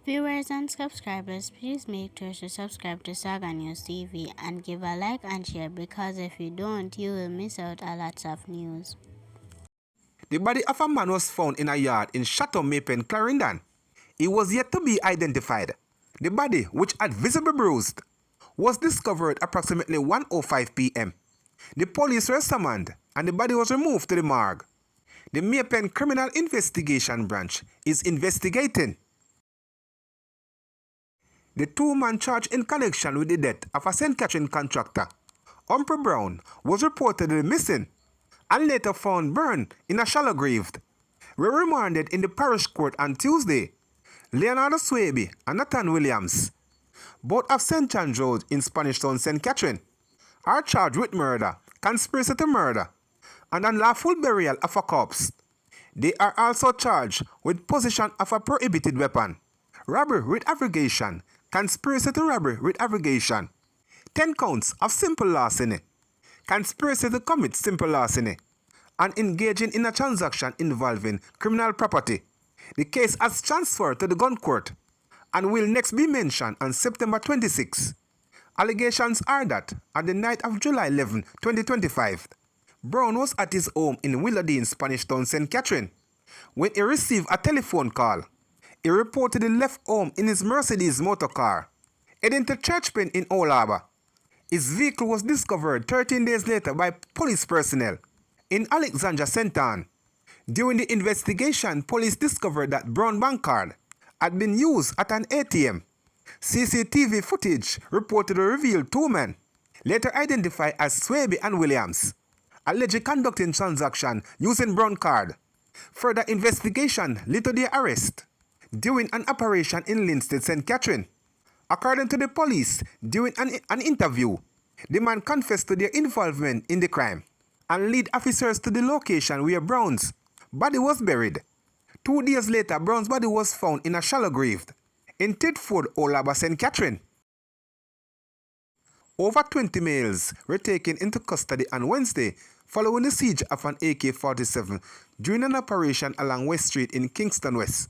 Viewers and subscribers, please make sure to subscribe to Saga News TV and give a like and share, because if you don't, you will miss out a lot of news. The body of a man was found in a yard in Chateau Mapen, Clarendon. He was yet to be identified. The body, which had visibly bruised, was discovered approximately 1:05 p.m. The police were summoned and the body was removed to the morgue. The Mapen Criminal Investigation Branch is investigating. The two-man charged in connection with the death of a St. Catherine contractor, Humphrey Brown, was reportedly missing and later found burned in a shallow grave. Were remanded in the parish court on Tuesday. Leonardo Swaby and Nathan Williams, both of St. John's Road in Spanish Town, St. Catherine, are charged with murder, conspiracy to murder, and unlawful burial of a corpse. They are also charged with possession of a prohibited weapon, robbery with aggravation, conspiracy to robbery with aggravation, 10 counts of simple larceny, conspiracy to commit simple larceny, and engaging in a transaction involving criminal property. The case has transferred to the gun court and will next be mentioned on September 26. Allegations are that on the night of July 11, 2025, Brown was at his home in Willowdene, Spanish Town, St. Catherine, when he received a telephone call. He reportedly left home in his Mercedes motor car, heading to Church Pen in Old Harbour. His vehicle was discovered 13 days later by police personnel in Alexandra, St. Anne. During the investigation, police discovered that Brown bank card had been used at an ATM. CCTV footage reportedly revealed two men, later identified as Swaby and Williams, allegedly conducting transaction using Brown card. Further investigation led to their arrest during an operation in Linstead, St. Catherine. According to the police, during an interview, the man confessed to their involvement in the crime and led officers to the location where Brown's body was buried. 2 days later, Brown's body was found in a shallow grave in Titford, Old Harbour, St. Catherine. Over 20 males were taken into custody on Wednesday following the siege of an AK-47 during an operation along West Street in Kingston West.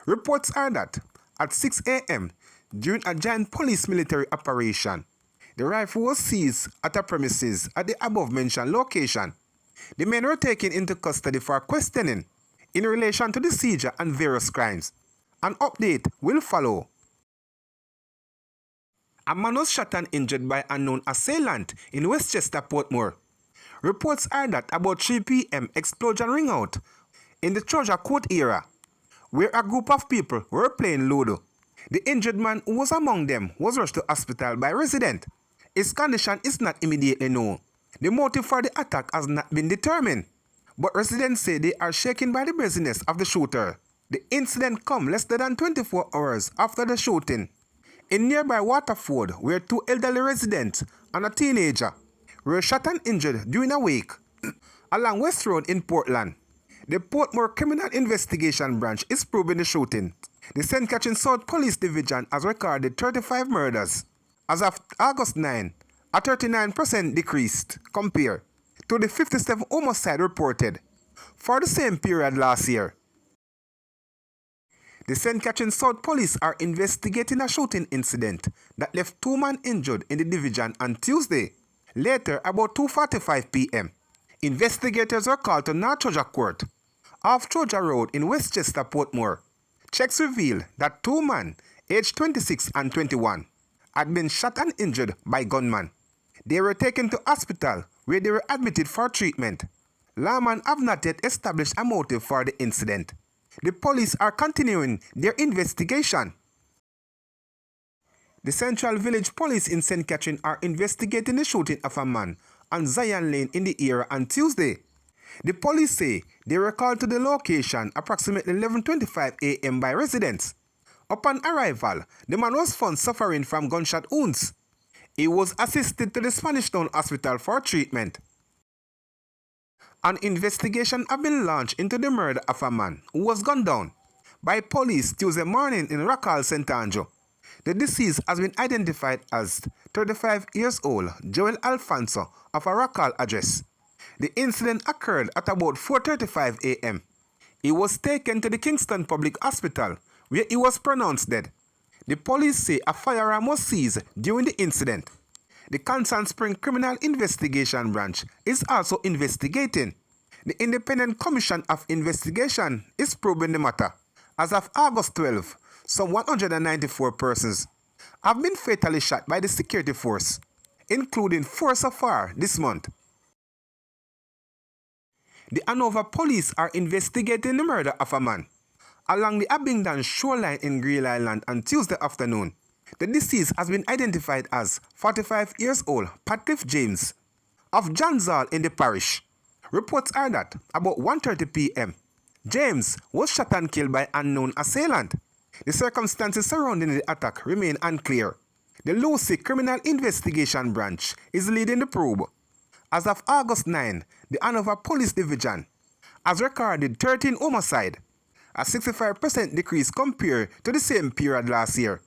Reports are that at 6 a.m. during a giant police military operation, the rifle was seized at a premises at the above-mentioned location. The men were taken into custody for questioning in relation to the seizure and various crimes. An update will follow. A man was shot and injured by an unknown assailant in Westchester, Portmore. Reports are that about 3 p.m. explosion rang out in the Troja Court area, where a group of people were playing Ludo. The injured man who was among them was rushed to hospital by residents. His condition is not immediately known. The motive for the attack has not been determined, but residents say they are shaken by the brazenness of the shooter. The incident comes less than 24 hours after the shooting in nearby Waterford, where 2 elderly residents and a teenager were shot and injured during a wake along West Road in Portland. The Portmore Criminal Investigation Branch is probing the shooting. The St. Catherine South Police Division has recorded 35 murders. As of August 9, a 39% decreased compared to the 57 homicide reported for the same period last year. The St. Catherine South Police are investigating a shooting incident that left 2 men injured in the division on Tuesday. Later, about 2:45 p.m., investigators were called to North Troja Court, off Troja Road in Westchester, Portmore. Checks reveal that 2 men, aged 26 and 21, had been shot and injured by gunmen. They were taken to hospital where they were admitted for treatment. Lawmen have not yet established a motive for the incident. The police are continuing their investigation. The Central Village Police in St. Catherine are investigating the shooting of a man on Zion Lane in the area on Tuesday. The police say they were called to the location approximately 11:25 a.m. by residents. Upon arrival, the man was found suffering from gunshot wounds. He was assisted to the Spanish Town Hospital for treatment. An investigation has been launched into the murder of a man who was gunned down by police Tuesday morning in Rockall, St. Andrew. The deceased has been identified as 35 years old Joel Alfonso of a Rockall address. The incident occurred at about 4:35 a.m. He was taken to the Kingston Public Hospital where he was pronounced dead. The police say a firearm was seized during the incident. The Constant Spring Criminal Investigation Branch is also investigating. The Independent Commission of Investigation is probing the matter. As of August 12, some 194 persons have been fatally shot by the security force, including 4 so far this month. The Hanover police are investigating the murder of a man along the Abingdon shoreline in Green Island on Tuesday afternoon. The deceased has been identified as 45 years old Patrick James of Johnsall in the parish. Reports are that about 1:30 p.m., James was shot and killed by unknown assailant. The circumstances surrounding the attack remain unclear. The Lucy Criminal Investigation Branch is leading the probe. As of August 9, the Hanover Police Division has recorded 13 homicides, a 65% decrease compared to the same period last year.